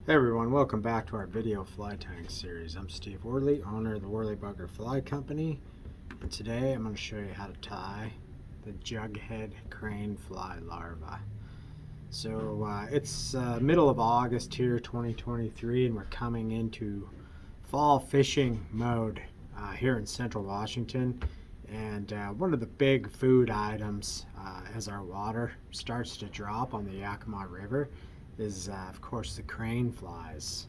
Hey everyone, welcome back to our video fly tying series. I'm Steve Worley, owner of the Worley Bugger Fly Company, and today I'm going to show you how to tie the Jughead Cranefly Larva. So it's middle of August here, 2023, and we're coming into fall fishing mode here in central Washington. And one of the big food items as our water starts to drop on the Yakima River is of course the craneflies.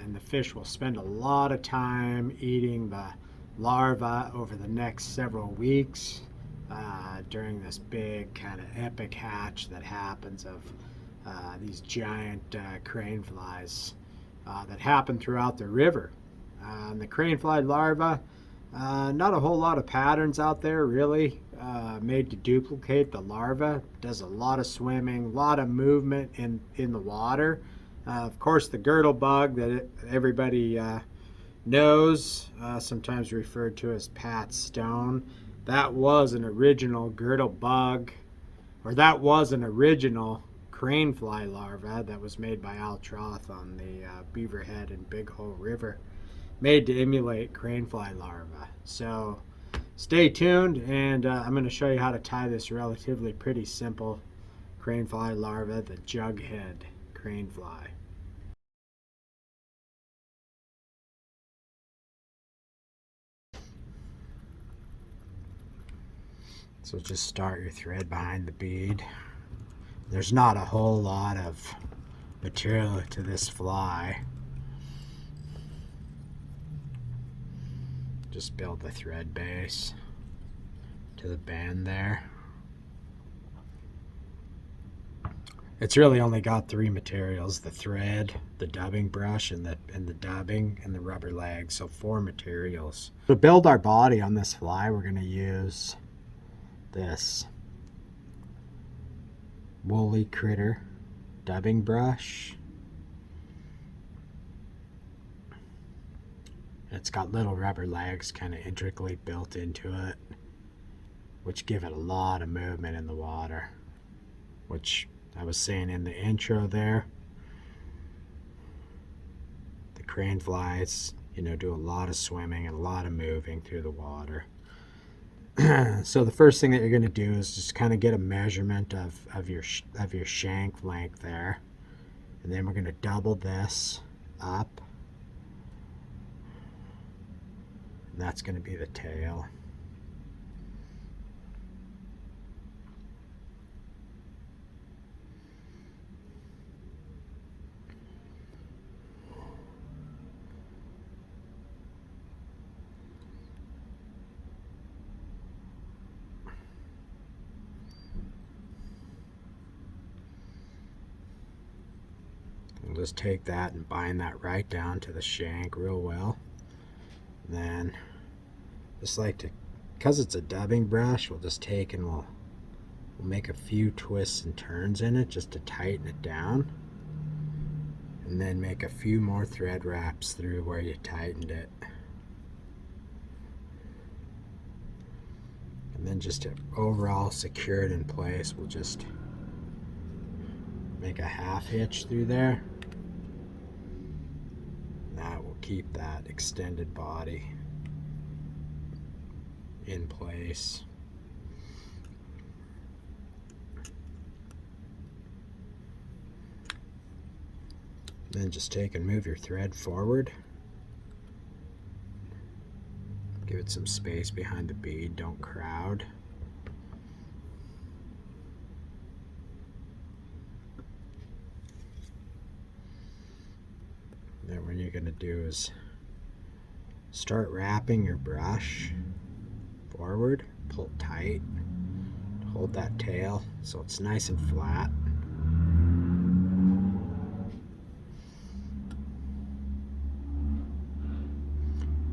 And the fish will spend a lot of time eating the larva over the next several weeks during this big kind of epic hatch that happens of these giant craneflies that happen throughout the river. And the cranefly larva, not a whole lot of patterns out there really made to duplicate the larva. Does a lot of swimming, a lot of movement in the water. Of course, the girdle bug that everybody knows, sometimes referred to as Pat Stone, that was an original girdle bug, or that was an original cranefly larva that was made by Al Troth on the Beaverhead and Big Hole River, made to emulate cranefly larva. So stay tuned, and I'm going to show you how to tie this relatively pretty simple cranefly larva, the Jughead Cranefly. So just start your thread behind the bead. There's not a whole lot of material to this fly. Just build the thread base to the band there. It's really only got three materials: the thread, the dubbing brush, and the dubbing and the rubber leg. So 4 materials. To build our body on this fly, we're going to use this Woolly Critter dubbing brush. It's got little rubber legs kind of intricately built into it, which give it a lot of movement in the water, which I was saying in the intro there. The craneflies, do a lot of swimming and a lot of moving through the water. So the first thing that you're going to do is just kind of get a measurement of your shank length there, and then we're going to double this up. And that's going to be the tail. We'll just take that and bind that right down to the shank real well. And then just because it's a dubbing brush, we'll just take and we'll make a few twists and turns in it just to tighten it down, and then make a few more thread wraps through where you tightened it, and then just to overall secure it in place, we'll just make a half hitch through there. That will keep that extended body in place. Then just take and move your thread forward. Give it some space behind the bead, don't crowd. Then what you're going to do is start wrapping your brush forward, pull tight, hold that tail so it's nice and flat.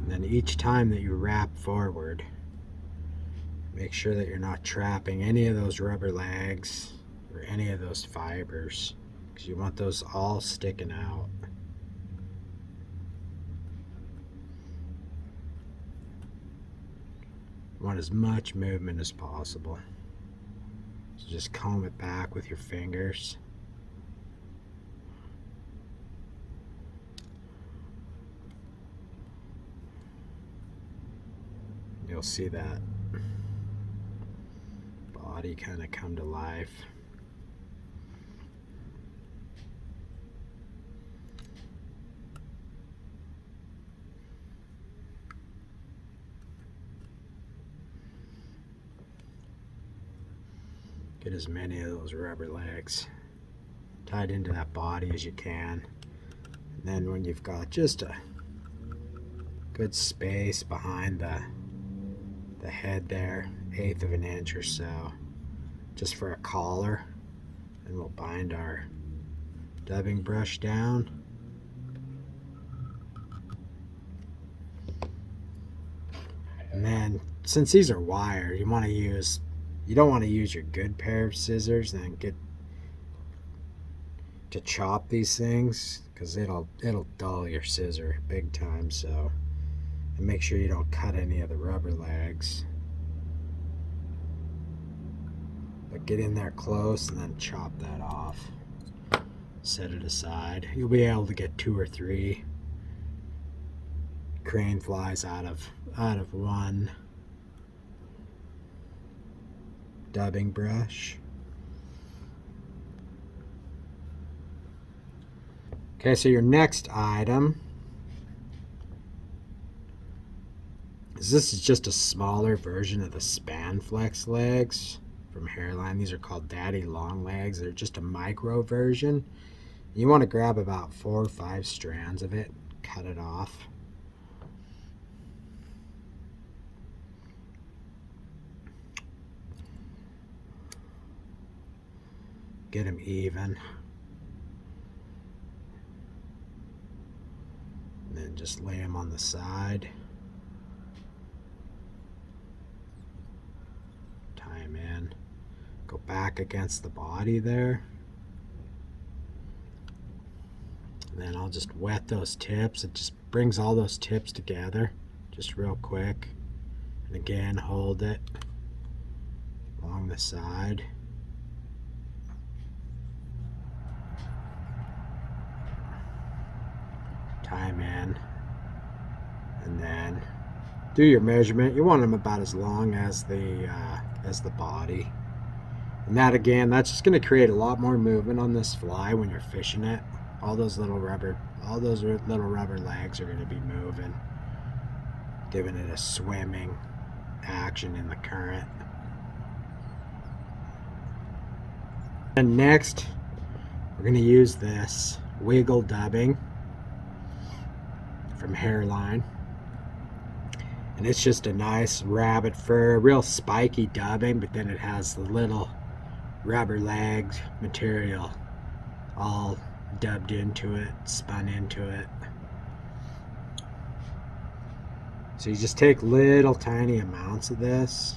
And then each time that you wrap forward, make sure that you're not trapping any of those rubber legs or any of those fibers, because you want those all sticking out. You want as much movement as possible. So just comb it back with your fingers. you'll see that body kind of come to life. Get as many of those rubber legs tied into that body as you can. And then when you've got just a good space behind the head there, 1/8 of an inch or so, just for a collar, and we'll bind our dubbing brush down. And then since these are wire, you don't want to use your good pair of scissors and get to chop these things, because it'll dull your scissor big time. So, and make sure you don't cut any of the rubber legs, but get in there close and then chop that off. Set it aside. You'll be able to get 2 or 3 crane flies out of one dubbing brush. Okay, so your next item is, this is just a smaller version of the Spanflex legs from Hairline. These are called Daddy Long Legs. They're just a micro version. You want to grab about 4 or 5 strands of it, cut it off. Get them even. And then just lay them on the side. Tie them in. Go back against the body there. And then I'll just wet those tips. It just brings all those tips together just real quick. And again, hold it along the side. Tie them in, and then do your measurement. You want them about as long as the body. And that, again, that's just going to create a lot more movement on this fly when you're fishing it. All those little rubber legs are going to be moving, giving it a swimming action in the current. And next, we're going to use this wiggle dubbing from Hairline, and it's just a nice rabbit fur, real spiky dubbing, but then it has the little rubber legged material all dubbed into it, spun into it. So you just take little tiny amounts of this.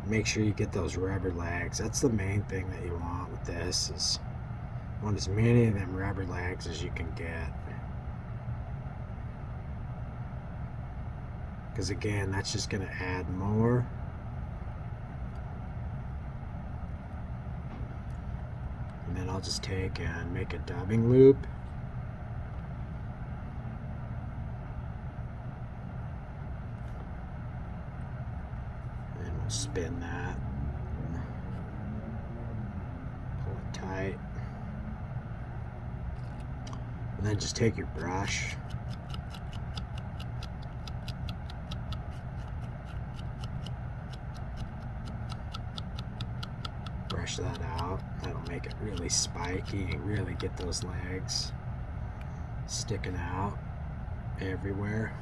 Make sure you get those rubber legs. That's the main thing that you want with this, is you want as many of them rubber legs as you can get. Because again, that's just going to add more. And then I'll just take and make a dubbing loop. And we'll spin that. Pull it tight. And then just take your brush. Brush that out. That'll make it really spiky and really get those legs sticking out everywhere.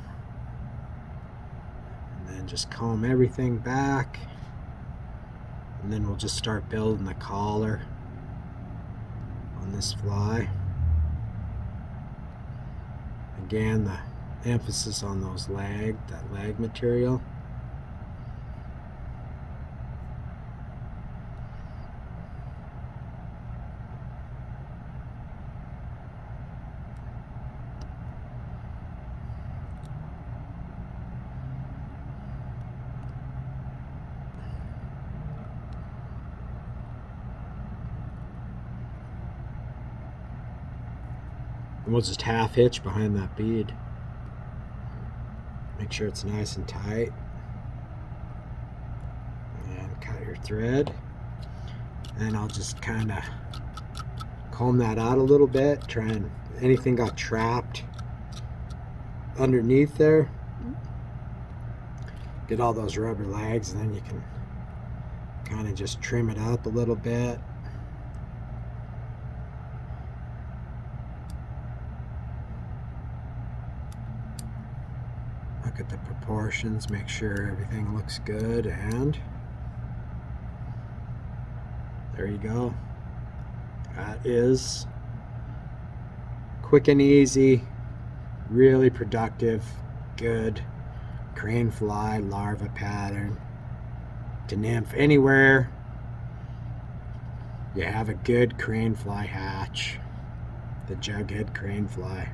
And then just comb everything back, and then we'll just start building the collar on this fly. Again, the emphasis on those that leg material. And we'll just half hitch behind that bead. Make sure it's nice and tight. And cut your thread. And I'll just kind of comb that out a little bit. Try and anything got trapped underneath there. Get all those rubber legs, and then you can kind of just trim it up a little bit. Look at the proportions, make sure everything looks good, and there you go. That is quick and easy, really productive, good cranefly larva pattern to nymph anywhere you have a good cranefly hatch, the Jughead Cranefly.